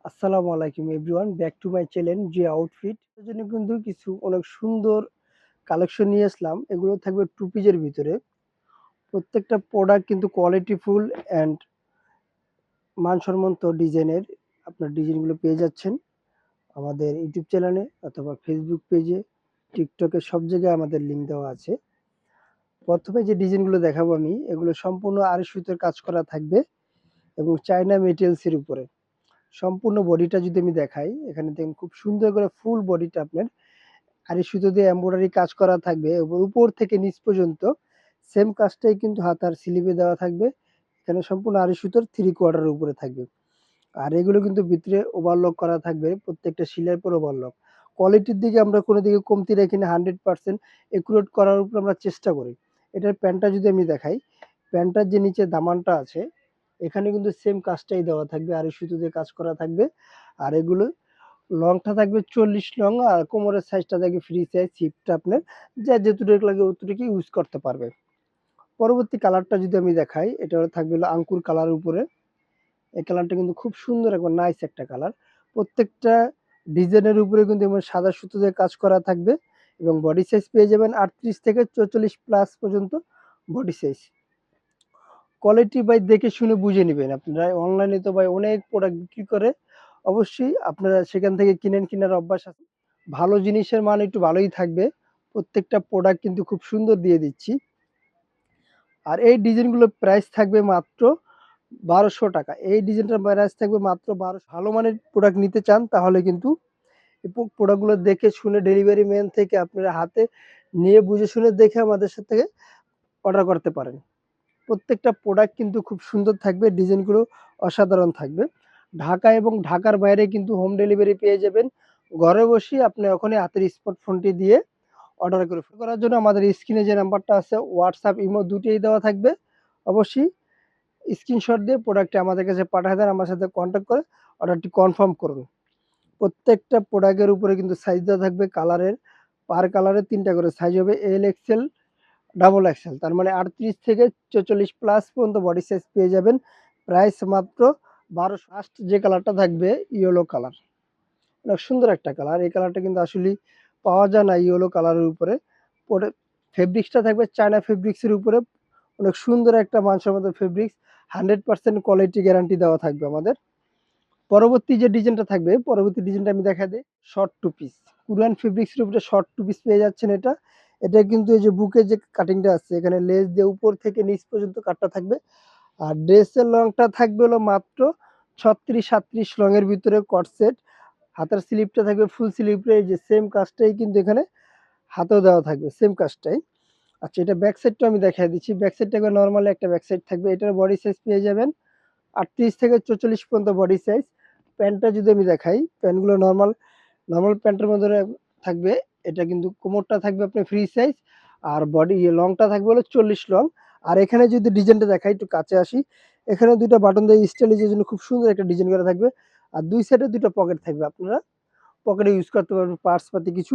আসসালামু আলাইকুম everyone, back to my channel যে আউটফিট এর জন্য কিন্তু কিছু অনেক সুন্দর কালেকশন নিয়ে আসলাম। এগুলো থাকবে টু পিসের ভিতরে। প্রত্যেকটা প্রোডাক্ট কিন্তু কোয়ালিটিফুল অ্যান্ড মানসম্মত ডিজাইনের। আপনার ডিজাইনগুলো পেয়ে যাচ্ছেন আমাদের ইউটিউব চ্যানেলে অথবা ফেসবুক পেজে, টিকটকে সব জায়গায় আমাদের লিঙ্ক দেওয়া আছে। প্রথমে যে ডিজাইনগুলো দেখাবো আমি, এগুলো সম্পূর্ণ আড়ি সুতোর কাজ করা থাকবে এবং চায়না মেটেরিয়ালসের উপরে। সম্পূর্ণ বডিটা যদি আমি দেখাই, এখানে দেখুন খুব সুন্দর করে ফুল বডিটা আপনার আড়ি সুতো দিয়ে এমব্রয়ডারি কাজ করা থাকবে এবং উপর থেকে নিচ পর্যন্ত সেম কাজটাই কিন্তু হাতার স্লিভে দেওয়া থাকবে। এখানে সম্পূর্ণ আড়ি সুতোর 3/4 উপরে থাকবে। আর এগুলো কিন্তু ভিতরে ওভারলক করা থাকবে, প্রত্যেকটা সেলাইয়ের পর ওভারলক। কোয়ালিটির দিকে আমরা কোনো দিকে কমতি রাখি না, 100% একুরেট করার উপর আমরা চেষ্টা করি। এটার প্যান্টটা যদি আমি দেখাই, প্যান্টটার যে নিচে দামানটা আছে এখানে কিন্তু সেম কাজটাই দেওয়া থাকবে, আড়ি সুতো দিয়ে কাজ করা থাকবে। আর এগুলো লংটা থাকবে 40 লং, আর কোমরের সাইজটা থাকবে ফ্রি সাইজ। হিপটা আপনার যা যতটুকু লাগে অতটুকু ইউজ করতে পারবে। পরবর্তী কালারটা যদি আমি দেখাই, এটা থাকবে হলো আঙ্কুর কালার উপরে। এই কালারটা কিন্তু খুব সুন্দর, একবার নাইস একটা কালার। প্রত্যেকটা ডিজাইনের উপরে কিন্তু এমন সাদা সুতো দিয়ে কাজ করা থাকবে এবং বডি সাইজ পেয়ে যাবেন 38 থেকে 44 প্লাস পর্যন্ত বডি সাইজ। কোয়ালিটি ভাই দেখে শুনে বুঝে নিবেন। আপনারা অনলাইনে তো ভাই অনেক প্রোডাক্ট বিক্রি করে, অবশ্যই আপনারা সেখান থেকে কিনেন, কেনার অভ্যাস আছে। ভালো জিনিসের মান একটু ভালোই থাকবে। প্রত্যেকটা প্রোডাক্ট কিন্তু খুব সুন্দর দিয়ে দিচ্ছি। আর এই ডিজাইনগুলোর প্রাইস থাকবে মাত্র ১২০০ টাকা। এই ডিজাইনটার প্রাইস থাকবে মাত্র ১২০০। ভালো মানের প্রোডাক্ট নিতে চান তাহলে কিন্তু এই প্রোডাক্টগুলো দেখে শুনে ডেলিভারি ম্যান থেকে আপনারা হাতে নিয়ে বুঝে শুনে দেখে আমাদের সাথে অর্ডার করতে পারেন। প্রত্যেকটা প্রোডাক্ট কিন্তু খুব সুন্দর থাকবে, ডিজাইনগুলো অসাধারণ থাকবে। ঢাকা এবং ঢাকার বাইরে কিন্তু হোম ডেলিভারি পেয়ে যাবেন। ঘরে বসেই আপনি ওখানে হাতের স্মার্টফোনটি দিয়ে অর্ডার করার জন্য আমাদের স্ক্রিনে যে নাম্বারটা আছে, হোয়াটসঅ্যাপ, ইমো দুটোই দেওয়া থাকবে। অবশ্যই স্ক্রিনশট দিয়ে প্রোডাক্টটি আমাদের কাছে পাঠিয়ে দেন, আমার সাথে কন্ট্যাক্ট করে অর্ডারটি কনফার্ম করুন। প্রত্যেকটা প্রোডাক্টের উপরে কিন্তু সাইজ দেওয়া থাকবে, কালারের পার কালারে ৩টা করে সাইজ হবে, এল, এক্সেল, ডাবল এক্সেল। তার মানে 38 থেকে 44 প্লাস পর্যন্ত বডি সাইজ পেয়ে যাবেন। প্রাইস মাত্র ১২০০। ফার্স্ট যে কালারটা থাকবে ইয়েলো কালার, অনেক সুন্দর একটা কালার। এই কালারটা কিন্তু আসলেই পাওয়া যায় না ইয়েলো কালারের উপরে। পরে ফেব্রিক্সটা থাকবে চায়না ফেব্রিক্সের উপরে, অনেক সুন্দর একটা মানসম্মত ফেব্রিক্স। 100% কোয়ালিটি গ্যারান্টি দেওয়া থাকবে আমাদের। পরবর্তী যে ডিজাইনটা থাকবে, পরবর্তী ডিজাইনটা আমি দেখা দিই। শর্ট টু পিস, কোরিয়ান ফেব্রিক্সের উপরে শর্ট টু পিস পেয়ে যাচ্ছেন। এটা কিন্তু এই যে বুকের যে কাটিংটা আছে, এখানে লেস দিয়ে উপর থেকে নিচ পর্যন্ত কাটটা থাকবে। আর ড্রেসের লংটা থাকবে হলো মাত্র 36-37 লং এর ভিতরে কট সেট। হাতার স্লিপটা থাকবে ফুল স্লিপে, এই যে সেম কাজটাই কিন্তু এখানে হাতেও দেওয়া থাকবে, সেম কাজটাই। আচ্ছা, এটা ব্যাক সাইডটা আমি দেখাই দিচ্ছি। ব্যাক সাইডটা নরমালি একটা ব্যাক সাইড থাকবে। এটার বডি সাইজ পেয়ে যাবেন 38 থেকে 44 পর্যন্ত বডি সাইজ। প্যান্টটা যদি আমি দেখাই, প্যান্টগুলো নরমাল নরমাল প্যান্টের মধ্যে থাকবে। এটা কিন্তু কোমরটা থাকবে আপনার ফ্রি সাইজ, আর বডি লংটা থাকবে হলো 40 লং। আর এখানে যদি ডিজাইনটা দেখাই, একটু কাছে আসি, এখানে দুইটা বাটন দিয়ে স্টাইলিশের জন্য খুব সুন্দর একটা ডিজাইন করা থাকবে। আর দুই সাইডে দুইটা পকেট থাকবে, আপনারা পকেটে ইউজ করতে পারবেন, পার্স পাতি কিছু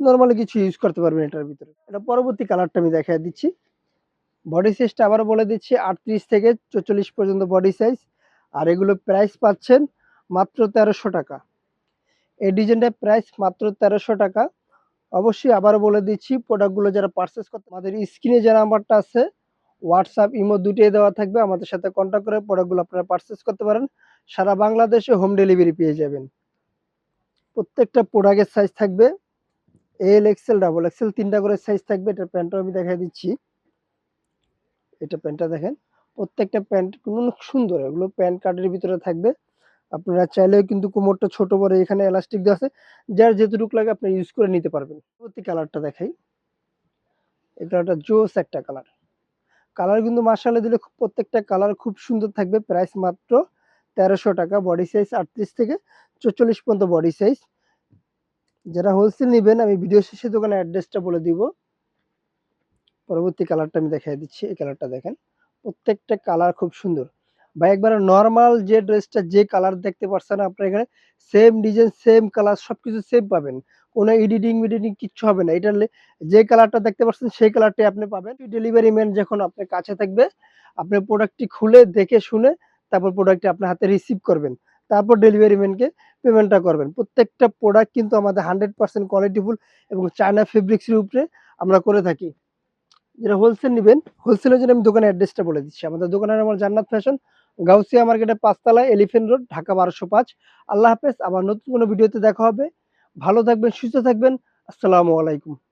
নরমালি কিছু ইউজ করতে পারবেন এটার ভিতরে। এটা পরবর্তী কালারটা আমি দেখাই দিচ্ছি। বডি সাইজটা আবারও বলে দিচ্ছি, 38 থেকে 44 পর্যন্ত বডি সাইজ। আর এগুলো প্রাইস পাচ্ছেন মাত্র ১৩০০ টাকা। এই ডিজাইনটার প্রাইস মাত্র ১৩০০ টাকা। অবশ্যই আবারও বলে দিচ্ছি, প্রোডাক্টগুলো যারা পারচেস করতে, আমাদের স্ক্রিনে যে নাম্বারটা আছে, হোয়াটসঅ্যাপ, ইমো দুটোই দেওয়া থাকবে। আমাদের সাথে কন্ট্যাক্ট করে প্রোডাক্টগুলো আপনারা পারচেস করতে পারেন। সারা বাংলাদেশে হোম ডেলিভারি পেয়ে যাবেন। প্রত্যেকটা প্রোডাক্টের সাইজ থাকবে এল, এক্সেল, ডাবল এক্সেল, 3টা করে সাইজ থাকবে। এটার প্যান্টটা আমি দেখাই দিচ্ছি। এটা প্যান্টটা দেখেন, প্রত্যেকটা প্যান্ট অনেক সুন্দর। এগুলো প্যান্ট কার্ডের ভিতরে থাকবে। আপনারা চাইলেও কিন্তু কোমরটা ছোট বড় এখানে এলাস্টিক দেওয়া আছে, যার যেটুকু লাগে আপনি ইউজ করে নিতে পারবেন। পরবর্তী কালারটা দেখাই। এই কালারটা জোস একটা কালার। কালার কিন্তু মাশাআল্লাহ দিলে প্রত্যেকটা কালার খুব সুন্দর থাকবে। প্রাইস মাত্র ১৩০০ টাকা। বডি সাইজ 38 থেকে 44 পর্যন্ত বডি সাইজ। যারা হোলসেল নিবেন, আমি ভিডিও শেষে দোকানের অ্যাড্রেসটা বলে দিব। পরবর্তী কালারটা আমি দেখাই দিচ্ছি। এই কালারটা দেখেন, প্রত্যেকটা কালার খুব সুন্দর। বা একবারে নরমাল যে ড্রেসটা যে কালার দেখতে পাচ্ছেন আপনারা এখানে, সেম ডিজাইন, সেম কালার, সবকিছু সেম পাবেন। কোনো এডিটিং মিডিটিং কিচ্ছু হবে না। এটা যে কালারটা দেখতে পাচ্ছেন সেই কালারটাই আপনি পাবেন। ডেলিভারি ম্যান যখন আপনার কাছে থাকবে, আপনি প্রোডাক্টটি খুলে দেখে শুনে তারপর প্রোডাক্টটি আপনার হাতে রিসিভ করবেন। তারপর ডেলিভারি ম্যানকে পেমেন্টটা করবেন। প্রত্যেকটা প্রোডাক্ট কিন্তু আমাদের 100% কোয়ালিটিফুল এবং চায়না ফেব্রিক্সের উপরে আমরা করে থাকি। যারা হোলসেল নিবেন, হোলসেলের জন্য আমি দোকানের অ্যাড্রেসটা বলে দিচ্ছি। আমাদের দোকানের নাম হলো জান্নাত ফ্যাশন, গাউসিয়া মার্কেটের ৫ তলায় এলিফ্যান্ট রোড, ঢাকা ১২০৫। আল্লাহ হাফেজ। আবার নতুন কোনো ভিডিওতে দেখা হবে। ভালো থাকবেন, সুস্থ থাকবেন। আসসালামু আলাইকুম।